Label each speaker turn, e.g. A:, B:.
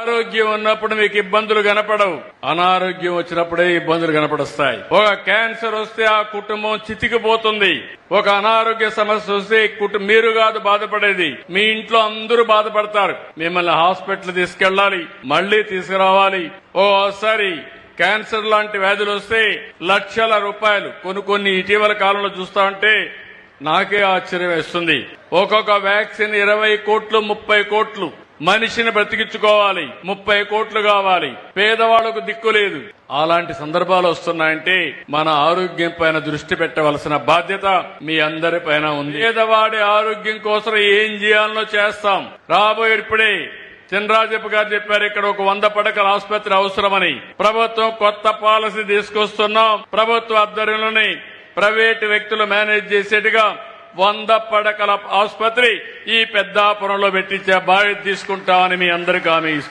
A: ఆరోగ్యం ఉన్నప్పుడు మీకు ఇబ్బందులు కనపడవు, అనారోగ్యం వచ్చినప్పుడే ఇబ్బందులు కనపడొస్తాయి. ఒక క్యాన్సర్ వస్తే ఆ కుటుంబం చితికిపోతుంది. ఒక అనారోగ్య సమస్య వస్తే మీరు కాదు బాధపడేది, మీ ఇంట్లో అందరూ బాధపడతారు. మిమ్మల్ని హాస్పిటల్ తీసుకెళ్లాలి, మళ్లీ తీసుకురావాలి. ఓసారి క్యాన్సర్ లాంటి వ్యాధులు వస్తే లక్షల రూపాయలు. కొన్ని ఇటీవల కాలంలో చూస్తా ఉంటే నాకే ఆశ్చర్యం వేస్తుంది. ఒక్కొక్క వ్యాక్సిన్ 20 కోట్లు 30 కోట్లు. మనిషిని బ్రతికించుకోవాలి, 30 కోట్లు కావాలి. పేదవాళ్లకు దిక్కు లేదు. అలాంటి సందర్భాలు వస్తున్నాయంటే మన ఆరోగ్యం పైన దృష్టి పెట్టవలసిన బాధ్యత మీ అందరి పైన ఉంది. పేదవాడి ఆరోగ్యం కోసం ఏం చేయాలనో చేస్తాం. ఇప్పుడే చినరాజప్ప గారు చెప్పారు, ఇక్కడ ఒక 100 పడకల ఆసుపత్రి అవసరమని. ప్రభుత్వం కొత్త పాలసీ తీసుకొస్తున్నాం. ప్రభుత్వ ఆధ్వర్యంలోనే ప్రైవేటు వ్యక్తులు మేనేజ్ చేసేట్టుగా 100 పడకల ఆసుపత్రి ఈ పెద్దాపురంలో పెట్టించే బాధ్యత తీసుకుంటామని మీ అందరికీ హామీ ఇస్తున్నాను.